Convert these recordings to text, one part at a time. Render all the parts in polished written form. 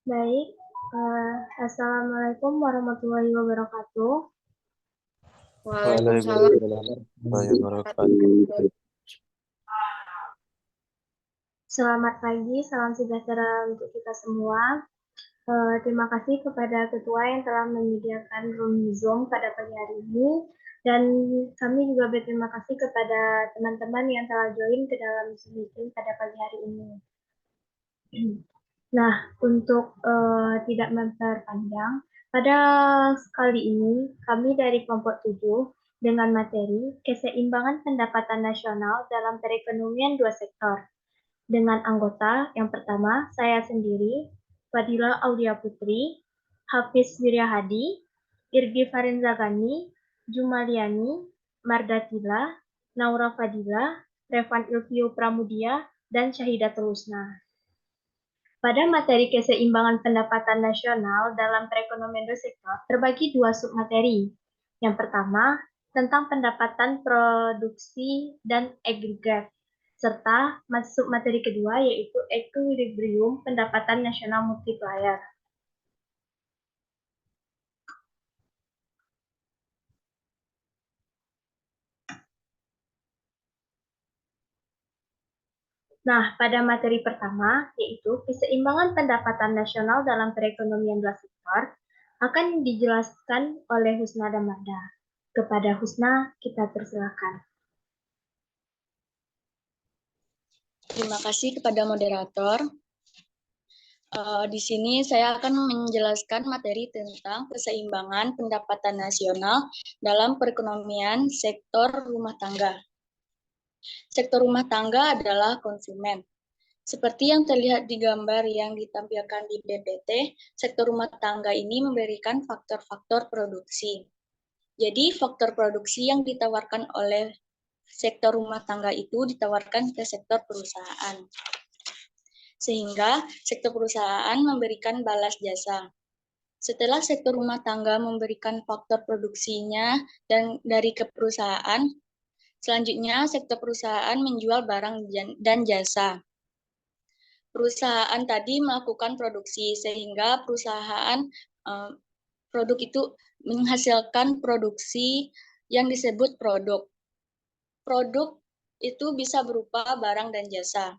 Baik, Assalamualaikum warahmatullahi wabarakatuh. Waalaikumsalam. Waalaikumsalam warahmatullahi wabarakatuh. Selamat pagi, salam sejahtera untuk kita semua. Terima kasih kepada ketua yang telah menyediakan room Zoom pada pagi hari ini. Dan kami juga berterima kasih kepada teman-teman yang telah join ke dalam Zoom meeting pada pagi hari ini. Nah, untuk tidak memperpanjang, pada kali ini kami dari kelompok 7 dengan materi keseimbangan pendapatan nasional dalam perekonomian dua sektor. Dengan anggota yang pertama, saya sendiri, Fadila Aulia Putri, Hafiz Wiryahadi, Irgi Farenzagani, Jumaliani, Mardatila, Naura Fadila, Revan Ilvio Pramudia, dan Syahidatul Husna. Pada materi keseimbangan pendapatan nasional dalam perekonomian dua sektor terbagi dua submateri. Yang pertama, tentang pendapatan produksi dan agregat, serta submateri kedua yaitu equilibrium pendapatan nasional multiplier. Nah, pada materi pertama, yaitu keseimbangan pendapatan nasional dalam perekonomian dua sektor, akan dijelaskan oleh Husna dan Marda. Kepada Husna, kita persilakan. Terima kasih kepada moderator. Di sini saya akan menjelaskan materi tentang keseimbangan pendapatan nasional dalam perekonomian sektor rumah tangga. Sektor rumah tangga adalah konsumen. Seperti yang terlihat di gambar yang ditampilkan di PPT, sektor rumah tangga ini memberikan faktor-faktor produksi. Jadi, faktor produksi yang ditawarkan oleh sektor rumah tangga itu ditawarkan ke sektor perusahaan. Sehingga sektor perusahaan memberikan balas jasa. Setelah sektor rumah tangga memberikan faktor produksinya dan dari ke perusahaan, selanjutnya sektor perusahaan menjual barang dan jasa. Perusahaan tadi melakukan produksi sehingga perusahaan produk itu menghasilkan produksi yang disebut produk. Produk itu bisa berupa barang dan jasa.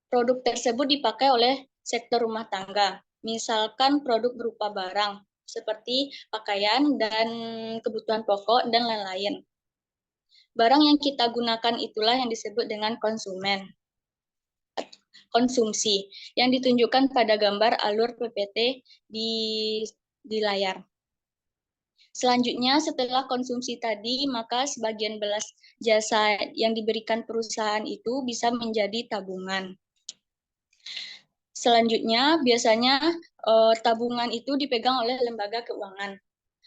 Produk tersebut dipakai oleh sektor rumah tangga. Misalkan produk berupa barang seperti pakaian dan kebutuhan pokok dan lain-lain. Barang yang kita gunakan itulah yang disebut dengan konsumsi yang ditunjukkan pada gambar alur PPT di layar. Selanjutnya, setelah konsumsi tadi, maka sebagian belas jasa yang diberikan perusahaan itu bisa menjadi tabungan. Selanjutnya, biasanya tabungan itu dipegang oleh lembaga keuangan.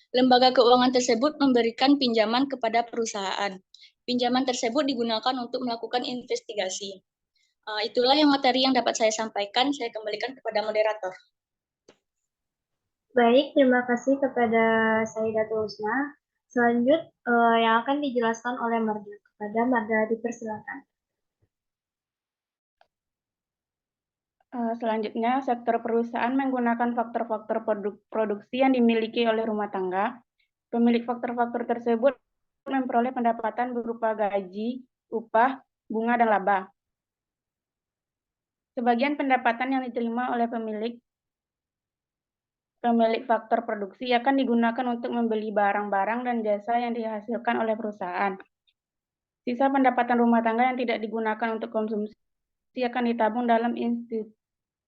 Lembaga keuangan tersebut memberikan pinjaman kepada perusahaan. Pinjaman tersebut digunakan untuk melakukan investigasi. Itulah yang materi yang dapat saya sampaikan. Saya kembalikan kepada moderator. Baik, terima kasih kepada Saidatul Husna. Selanjutnya yang akan dijelaskan oleh Marda. Kepada Marda dipersilakan. Selanjutnya, sektor perusahaan menggunakan faktor-faktor produksi yang dimiliki oleh rumah tangga. Pemilik faktor-faktor tersebut memperoleh pendapatan berupa gaji, upah, bunga, dan laba. Sebagian pendapatan yang diterima oleh pemilik faktor produksi akan digunakan untuk membeli barang-barang dan jasa yang dihasilkan oleh perusahaan. Sisa pendapatan rumah tangga yang tidak digunakan untuk konsumsi akan ditabung dalam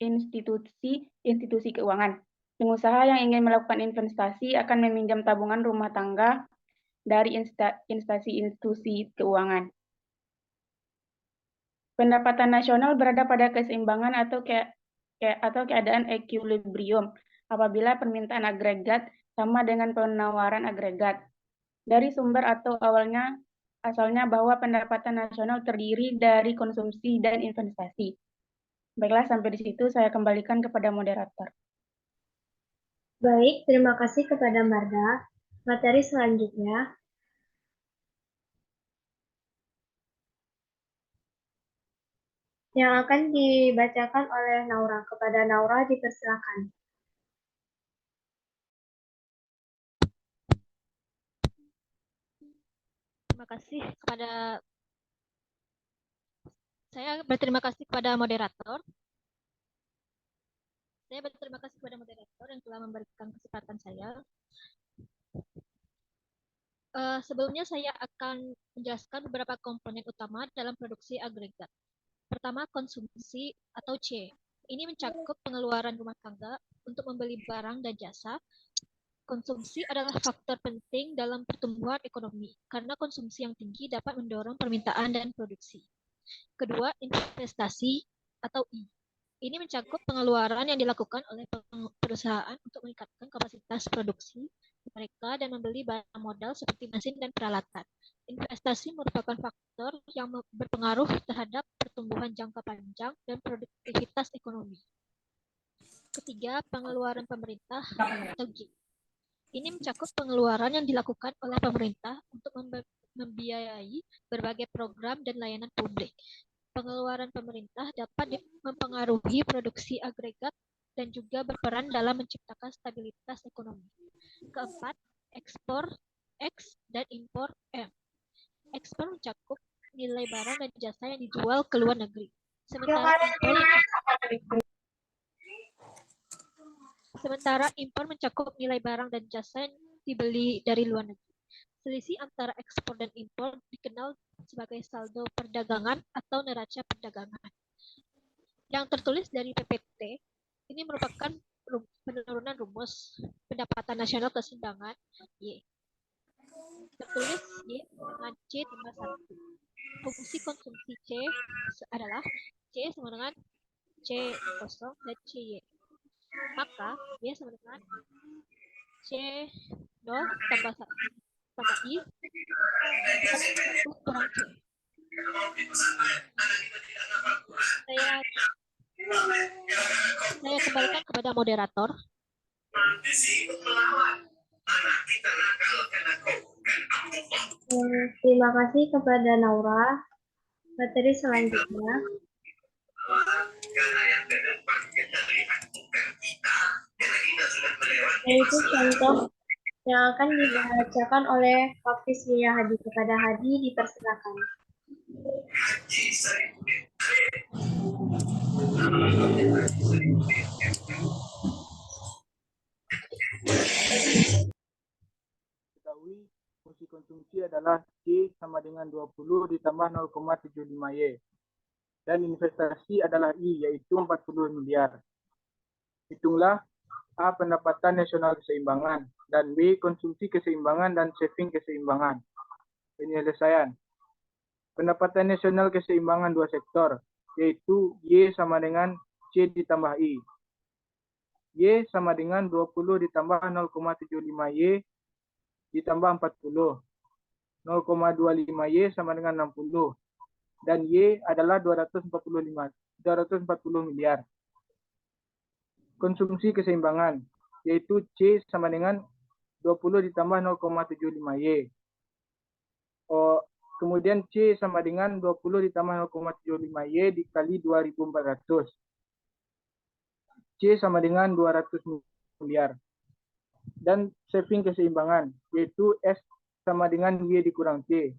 institusi keuangan. Pengusaha yang ingin melakukan investasi akan meminjam tabungan rumah tangga dari institusi keuangan. Pendapatan nasional berada pada keseimbangan atau keadaan equilibrium apabila permintaan agregat sama dengan penawaran agregat. Dari sumber atau asalnya bahwa pendapatan nasional terdiri dari konsumsi dan investasi. Baiklah, sampai di situ saya kembalikan kepada moderator. Baik, terima kasih kepada Marda. Materi selanjutnya yang akan dibacakan oleh Naura. Kepada Naura dipersilakan. Saya berterima kasih kepada moderator. Saya berterima kasih kepada moderator yang telah memberikan kesempatan saya. Sebelumnya saya akan menjelaskan beberapa komponen utama dalam produksi agregat. Pertama, konsumsi atau C. Ini mencakup pengeluaran rumah tangga untuk membeli barang dan jasa. Konsumsi adalah faktor penting dalam pertumbuhan ekonomi karena konsumsi yang tinggi dapat mendorong permintaan dan produksi. Kedua, investasi atau I. Ini mencakup pengeluaran yang dilakukan oleh perusahaan untuk meningkatkan kapasitas produksi mereka dan membeli barang modal seperti mesin dan peralatan. Investasi merupakan faktor yang berpengaruh terhadap pertumbuhan jangka panjang dan produktivitas ekonomi. Ketiga, pengeluaran pemerintah atau G. Ini mencakup pengeluaran yang dilakukan oleh pemerintah untuk membiayai berbagai program dan layanan publik. Pengeluaran pemerintah dapat mempengaruhi produksi agregat dan juga berperan dalam menciptakan stabilitas ekonomi. Keempat, ekspor X dan impor M. Ekspor mencakup nilai barang dan jasa yang dijual ke luar negeri. Sementara impor mencakup nilai barang dan jasa yang dibeli dari luar negeri. Selisih antara ekspor dan impor dikenal sebagai saldo perdagangan atau neraca perdagangan. Yang tertulis dari PPT, ini merupakan penurunan rumus pendapatan nasional keseimbangan Y. Tertulis Y dengan C tambah 1. Fungsi konsumsi C adalah C sama dengan C kosong dan C Y. Maka Y sama dengan C 0 tambah 1 tambah I kurang C. Saya kembalikan kepada moderator. Terima kasih kepada Naura. Materi selanjutnya yaitu contoh yang akan dibacakan oleh Hafiz Mia Hadi. Kepada Hadi dipersilakan. Ketahui fungsi konsumsi adalah C sama dengan 20 ditambah 0,75 Y. Dan investasi adalah I, yaitu 40 miliar. Hitunglah A. Pendapatan nasional keseimbangan, dan B. Konsumsi keseimbangan dan saving keseimbangan. Penyelesaian. Pendapatan nasional keseimbangan dua sektor, yaitu Y sama dengan C ditambah I. Y sama dengan 20 ditambah 0,75 Y ditambah 40. 0,25 Y sama dengan 60. Dan Y adalah 240 miliar. Konsumsi keseimbangan, yaitu C sama dengan 20 ditambah 0,75 Y. Kemudian C sama dengan 20 ditambah 0,75 Y dikali 2.400. C sama dengan 200 miliar. Dan saving keseimbangan, yaitu S sama dengan Y dikurang C.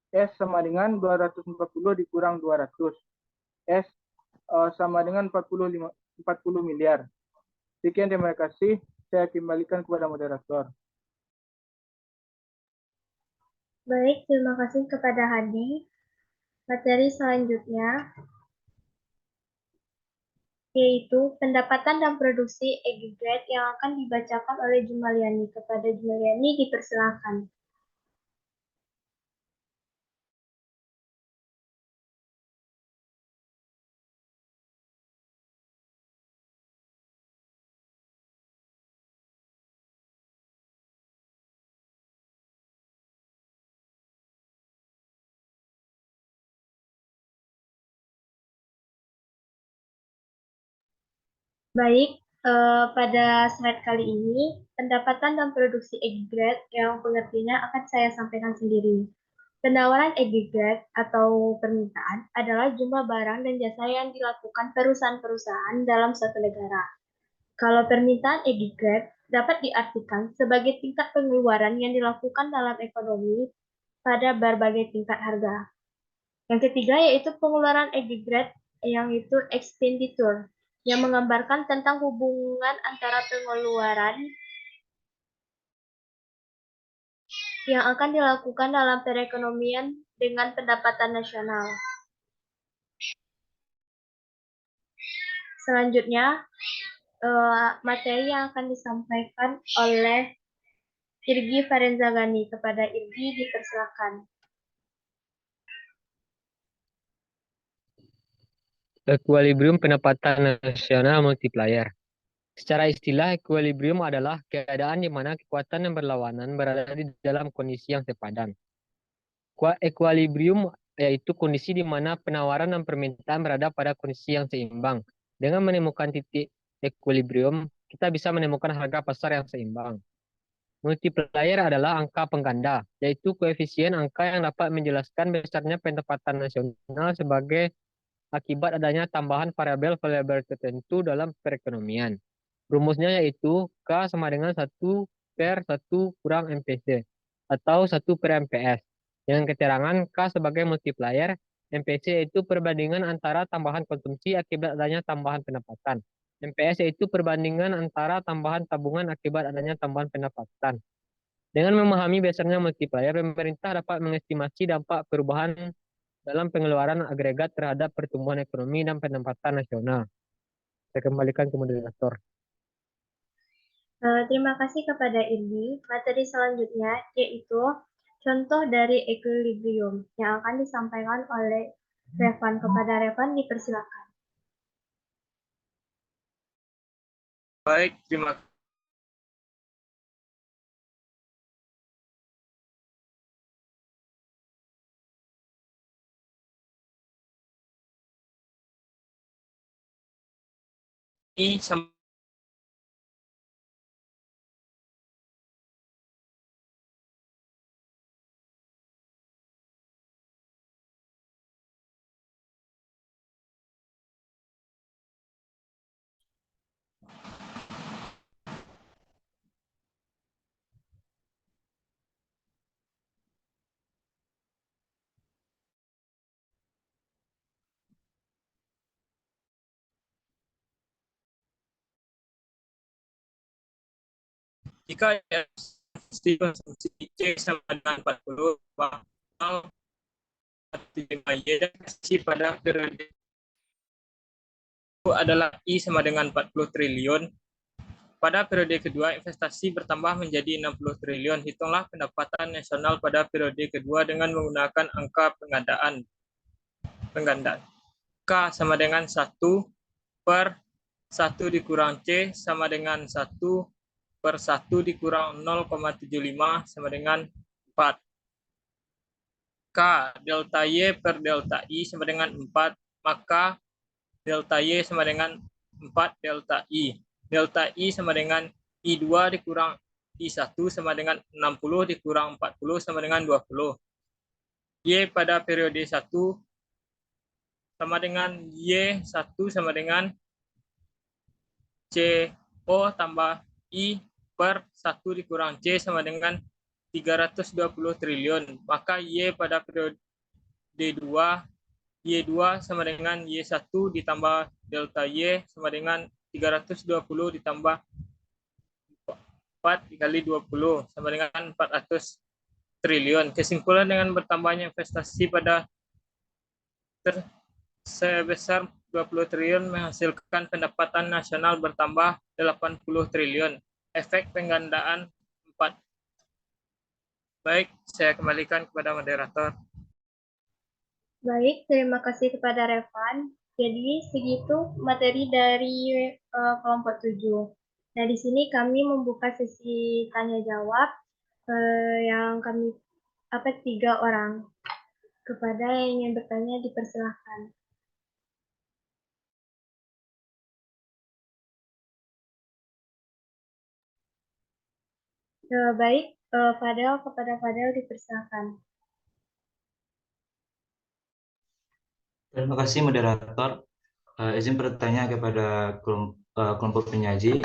S sama dengan 240 dikurang 200. S sama dengan 40 miliar. Sekian, terima kasih. Saya kembalikan kepada moderator. Baik, terima kasih kepada Hadi. Materi selanjutnya yaitu pendapatan dan produksi agregat yang akan dibacakan oleh Jumaliani. Kepada Jumaliani dipersilakan. Baik, pada slide kali ini, pendapatan dan produksi agregat yang pengertiannya akan saya sampaikan sendiri. Penawaran agregat atau permintaan adalah jumlah barang dan jasa yang dilakukan perusahaan-perusahaan dalam suatu negara. Kalau permintaan agregat dapat diartikan sebagai tingkat pengeluaran yang dilakukan dalam ekonomi pada berbagai tingkat harga. Yang ketiga yaitu pengeluaran agregat, yang itu expenditure, yang menggambarkan tentang hubungan antara pengeluaran yang akan dilakukan dalam perekonomian dengan pendapatan nasional. Selanjutnya, materi yang akan disampaikan oleh Irgi Farenzagani. Kepada Irgi dipersilakan. Equilibrium pendapatan nasional multiplier. Secara istilah, equilibrium adalah keadaan di mana kekuatan yang berlawanan berada di dalam kondisi yang sepadan. Equilibrium yaitu kondisi di mana penawaran dan permintaan berada pada kondisi yang seimbang. Dengan menemukan titik equilibrium, kita bisa menemukan harga pasar yang seimbang. Multiplier adalah angka pengganda, yaitu koefisien angka yang dapat menjelaskan besarnya pendapatan nasional sebagai akibat adanya tambahan variabel-variabel tertentu dalam perekonomian. Rumusnya yaitu K sama dengan 1 per 1 kurang MPC atau 1 per MPS. Dengan keterangan K sebagai multiplier, MPC yaitu perbandingan antara tambahan konsumsi akibat adanya tambahan pendapatan. MPS yaitu perbandingan antara tambahan tabungan akibat adanya tambahan pendapatan. Dengan memahami besarnya multiplier, pemerintah dapat mengestimasi dampak perubahan dalam pengeluaran agregat terhadap pertumbuhan ekonomi dan pendapatan nasional. Saya kembalikan ke moderator. Terima kasih kepada Irgi. Materi selanjutnya yaitu contoh dari equilibrium yang akan disampaikan oleh Revan. Kepada Revan dipersilakan. Baik, terima kasih. Jika konsumsi C sama dengan 40, maka 45Y dan kasih pada periode itu adalah I sama dengan 40 triliun. Pada periode kedua, investasi bertambah menjadi 60 triliun. Hitunglah pendapatan nasional pada periode kedua dengan menggunakan angka penggandaan. K sama dengan 1 per 1 dikurang C sama dengan 1 per 1 dikurang 0,75 sama dengan 4. K delta Y per delta I sama dengan 4, maka delta Y sama dengan 4 delta I. Delta I sama dengan I2 dikurang I1 sama dengan 60 dikurang 40 sama dengan 20. Y pada periode 1 sama dengan Y1 sama dengan CO tambah I per 1 dikurang C sama dengan 320 triliun. Maka Y pada periode 2, Y2 sama dengan Y1 ditambah delta Y sama dengan 320 ditambah 4 dikali 20 sama dengan 400 triliun. Kesimpulan, dengan bertambahnya investasi pada sebesar 20 triliun menghasilkan pendapatan nasional bertambah 80 triliun. Efek penggandaan 4. Baik, saya kembalikan kepada moderator. Baik, terima kasih kepada Revan. Jadi segitu materi dari kelompok 7. Nah, di sini kami membuka sesi tanya jawab yang kami 3 orang. Kepada yang ingin bertanya dipersilahkan. Baik, Fadel, kepada Fadel dipersilakan. Terima kasih moderator. Izin bertanya kepada kelompok penyaji.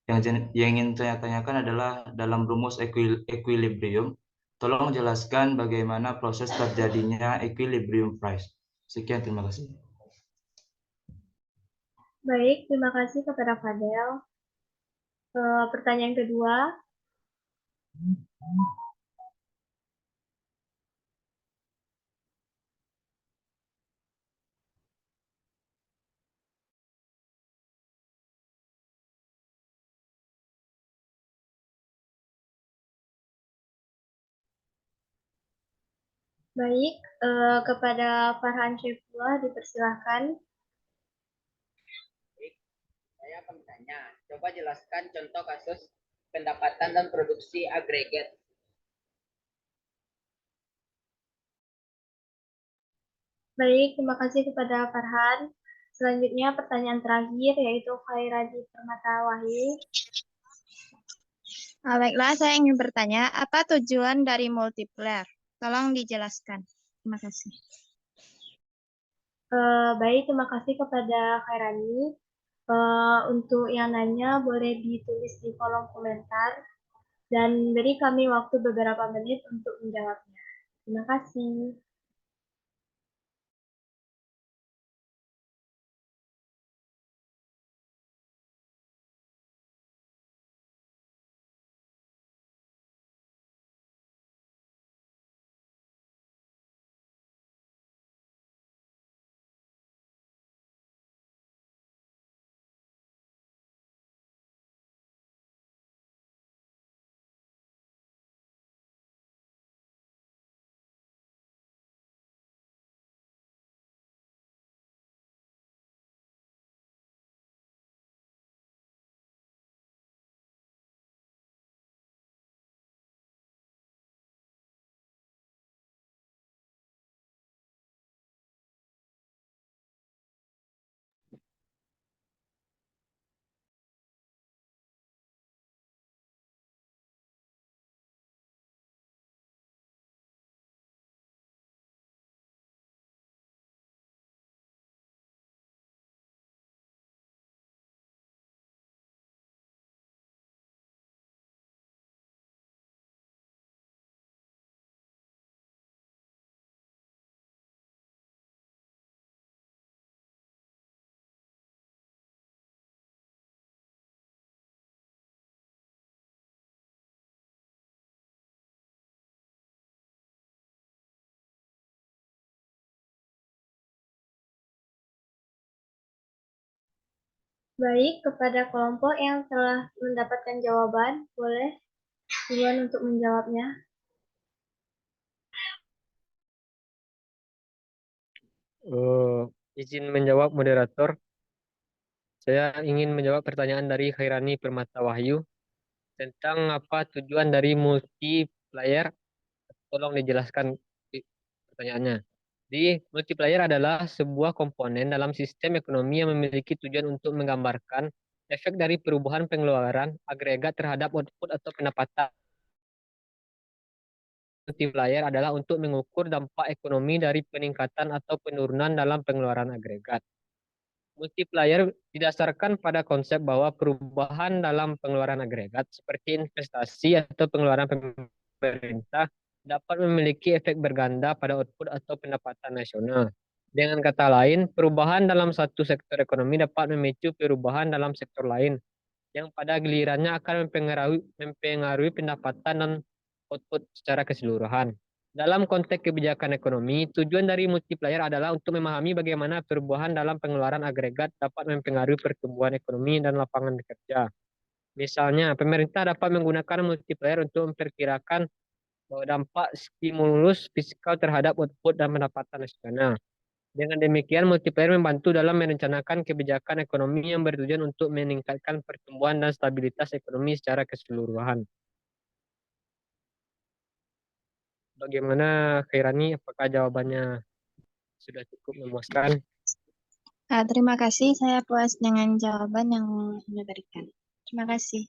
Yang ingin saya tanyakan adalah dalam rumus equilibrium, Tolong jelaskan bagaimana proses terjadinya equilibrium price. Sekian, terima kasih. Baik, terima kasih kepada Fadel. Pertanyaan kedua, baik, kepada Farhan Syaifullah dipersilahkan. Saya akan bertanya, coba jelaskan contoh kasus pendapatan dan produksi agregat. Baik, terima kasih kepada Farhan. Selanjutnya pertanyaan terakhir yaitu Khairadi Permata Wahyu. Baiklah, saya ingin bertanya, apa tujuan dari multiplier? Tolong dijelaskan. Terima kasih. Baik, terima kasih kepada Khairani. Untuk yang nanya boleh ditulis di kolom komentar dan beri kami waktu beberapa menit untuk menjawabnya. Terima kasih. Baik, kepada kelompok yang telah mendapatkan jawaban, boleh duluan untuk menjawabnya. Izin menjawab moderator. Saya ingin menjawab pertanyaan dari Khairani Permata Wahyu tentang apa tujuan dari multiplier. Tolong dijelaskan pertanyaannya. Di multiplier adalah sebuah komponen dalam sistem ekonomi yang memiliki tujuan untuk menggambarkan efek dari perubahan pengeluaran agregat terhadap output atau pendapatan. Multiplier adalah untuk mengukur dampak ekonomi dari peningkatan atau penurunan dalam pengeluaran agregat. Multiplier didasarkan pada konsep bahwa perubahan dalam pengeluaran agregat seperti investasi atau pengeluaran pemerintah dapat memiliki efek berganda pada output atau pendapatan nasional. Dengan kata lain, perubahan dalam satu sektor ekonomi dapat memicu perubahan dalam sektor lain yang pada gilirannya akan mempengaruhi pendapatan dan output secara keseluruhan. Dalam konteks kebijakan ekonomi, tujuan dari multiplier adalah untuk memahami bagaimana perubahan dalam pengeluaran agregat dapat mempengaruhi pertumbuhan ekonomi dan lapangan kerja. Misalnya, pemerintah dapat menggunakan multiplier untuk memperkirakan bahwa dampak stimulus fiskal terhadap output dan pendapatan nasional. Dengan demikian, multiplier membantu dalam merencanakan kebijakan ekonomi yang bertujuan untuk meningkatkan pertumbuhan dan stabilitas ekonomi secara keseluruhan. Bagaimana Khairani? Apakah jawabannya sudah cukup memuaskan? Terima kasih, saya puas dengan jawaban yang Anda berikan. Terima kasih.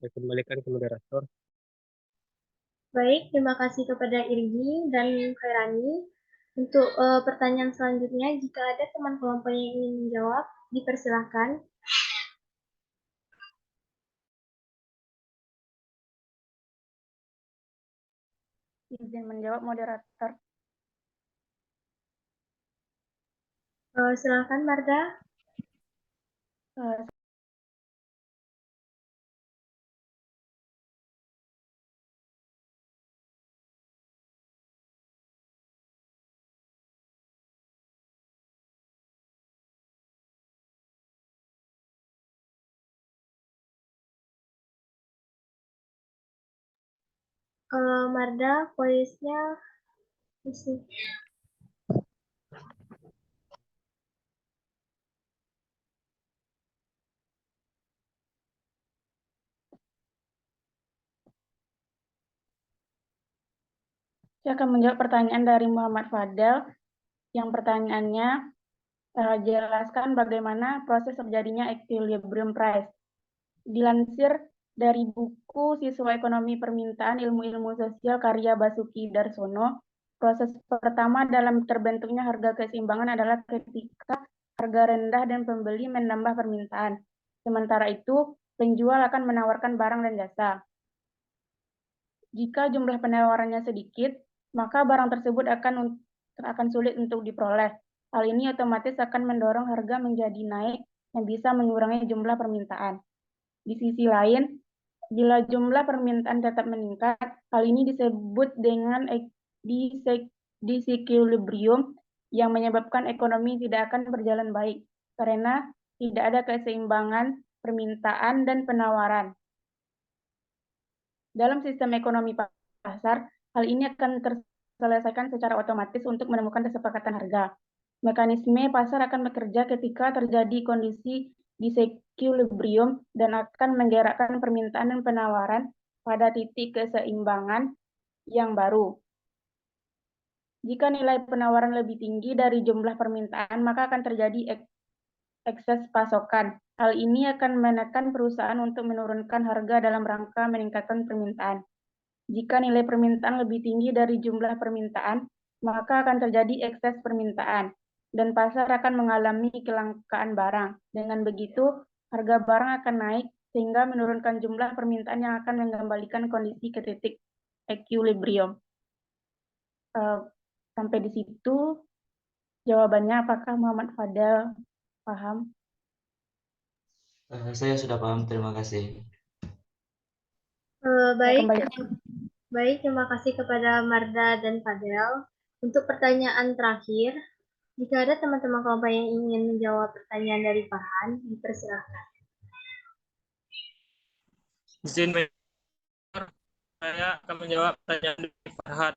Saya kembalikan ke moderator. Baik, terima kasih kepada Irgi dan Khairani. Untuk pertanyaan selanjutnya, jika ada teman kelompok yang ingin menjawab, dipersilahkan. Izin menjawab moderator. Silakan Marda. Eh, Marda, voice-nya masih. Saya akan menjawab pertanyaan dari Muhammad Fadel. Yang pertanyaannya, jelaskan bagaimana proses terjadinya equilibrium price. Dilansir dari buku Siswa Ekonomi Permintaan Ilmu-Ilmu Sosial karya Basuki Darsono, proses pertama dalam terbentuknya harga keseimbangan adalah ketika harga rendah dan pembeli menambah permintaan. Sementara itu, penjual akan menawarkan barang dan jasa. Jika jumlah penawarannya sedikit, maka barang tersebut akan sulit untuk diperoleh. Hal ini otomatis akan mendorong harga menjadi naik yang bisa mengurangi jumlah permintaan. Di sisi lain, bila jumlah permintaan tetap meningkat, hal ini disebut dengan disequilibrium yang menyebabkan ekonomi tidak akan berjalan baik karena tidak ada keseimbangan permintaan dan penawaran. Dalam sistem ekonomi pasar, hal ini akan terselesaikan secara otomatis untuk menemukan kesepakatan harga. Mekanisme pasar akan bekerja ketika terjadi kondisi disequilibrium dan akan menggerakkan permintaan dan penawaran pada titik keseimbangan yang baru. Jika nilai penawaran lebih tinggi dari jumlah permintaan, maka akan terjadi ekses pasokan. Hal ini akan menekan perusahaan untuk menurunkan harga dalam rangka meningkatkan permintaan. Jika nilai permintaan lebih tinggi dari jumlah permintaan, maka akan terjadi ekses permintaan dan pasar akan mengalami kelangkaan barang. Dengan begitu, harga barang akan naik sehingga menurunkan jumlah permintaan yang akan mengembalikan kondisi ke titik equilibrium. Sampai di situ jawabannya. Apakah Muhammad Fadel paham? Saya sudah paham, terima kasih. Baik, terima kasih kepada Marda dan Fadel. Untuk pertanyaan terakhir, jika ada teman-teman kelompok yang ingin menjawab pertanyaan dari Farhan, dipersilakan. Izin saya akan menjawab pertanyaan dari Farhan.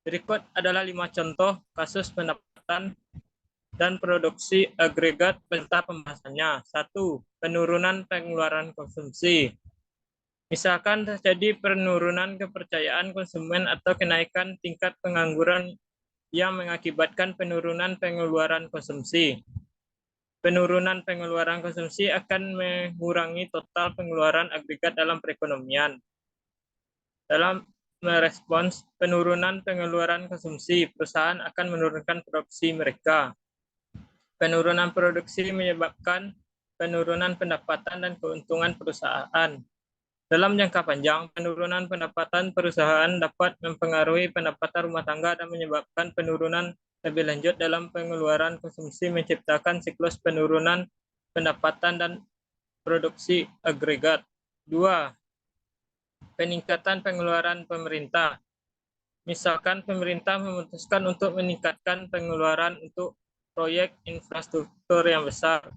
Berikut adalah 5 contoh kasus pendapatan dan produksi agregat beserta pembahasannya. 1. Penurunan pengeluaran konsumsi. Misalkan terjadi penurunan kepercayaan konsumen atau kenaikan tingkat pengangguran yang mengakibatkan penurunan pengeluaran konsumsi. Penurunan pengeluaran konsumsi akan mengurangi total pengeluaran agregat dalam perekonomian. Dalam merespons penurunan pengeluaran konsumsi, perusahaan akan menurunkan produksi mereka. Penurunan produksi menyebabkan penurunan pendapatan dan keuntungan perusahaan. Dalam jangka panjang, penurunan pendapatan perusahaan dapat mempengaruhi pendapatan rumah tangga dan menyebabkan penurunan lebih lanjut dalam pengeluaran konsumsi, menciptakan siklus penurunan pendapatan dan produksi agregat. 2. Peningkatan pengeluaran pemerintah. Misalkan pemerintah memutuskan untuk meningkatkan pengeluaran untuk proyek infrastruktur yang besar.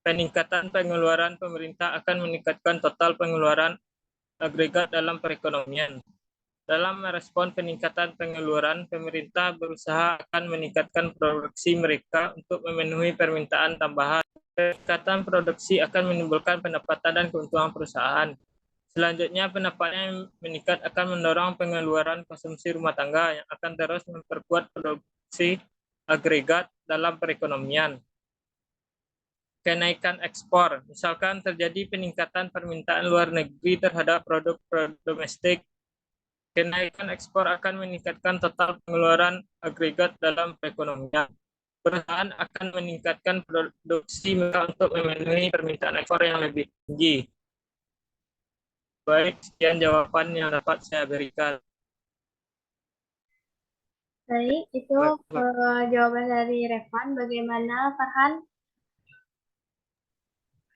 Peningkatan pengeluaran pemerintah akan meningkatkan total pengeluaran agregat dalam perekonomian. Dalam merespon peningkatan pengeluaran, pemerintah berusaha akan meningkatkan produksi mereka untuk memenuhi permintaan tambahan. Peningkatan produksi akan menimbulkan pendapatan dan keuntungan perusahaan. Selanjutnya, pendapatan yang meningkat akan mendorong pengeluaran konsumsi rumah tangga yang akan terus memperkuat produksi agregat dalam perekonomian. Kenaikan ekspor, misalkan terjadi peningkatan permintaan luar negeri terhadap produk domestik, kenaikan ekspor akan meningkatkan total pengeluaran agregat dalam perekonomian. Perusahaan akan meningkatkan produksi mereka untuk memenuhi permintaan ekspor yang lebih tinggi. Baik, sekian jawaban yang dapat saya berikan. Baik, itu jawaban dari Revan. Bagaimana Farhan?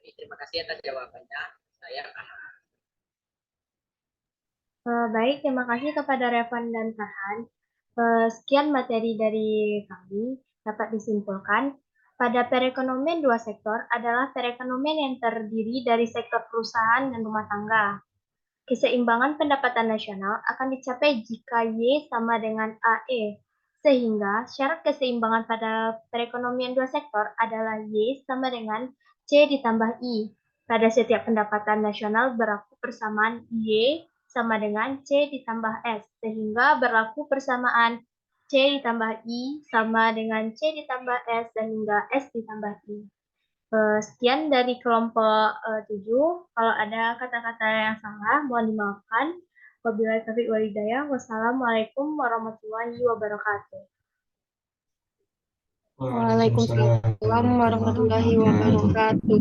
Terima kasih atas jawabannya. Saya paham. Baik, terima kasih kepada Revan dan Farhan. Sekian materi dari kami. Dapat disimpulkan, pada perekonomian dua sektor adalah perekonomian yang terdiri dari sektor perusahaan dan rumah tangga. Keseimbangan pendapatan nasional akan dicapai jika Y sama dengan AE, sehingga syarat keseimbangan pada perekonomian dua sektor adalah Y sama dengan C ditambah I. Pada setiap pendapatan nasional berlaku persamaan Y sama dengan C ditambah S, sehingga berlaku persamaan C ditambah I sama dengan C ditambah S, sehingga S ditambah I. Sekian dari kelompok 7. Kalau ada kata-kata yang salah, mohon dimaafkan. Wabillahi taufiq wal hidayah. Wassalamualaikum warahmatullahi wabarakatuh. Waalaikumsalam warahmatullahi wabarakatuh.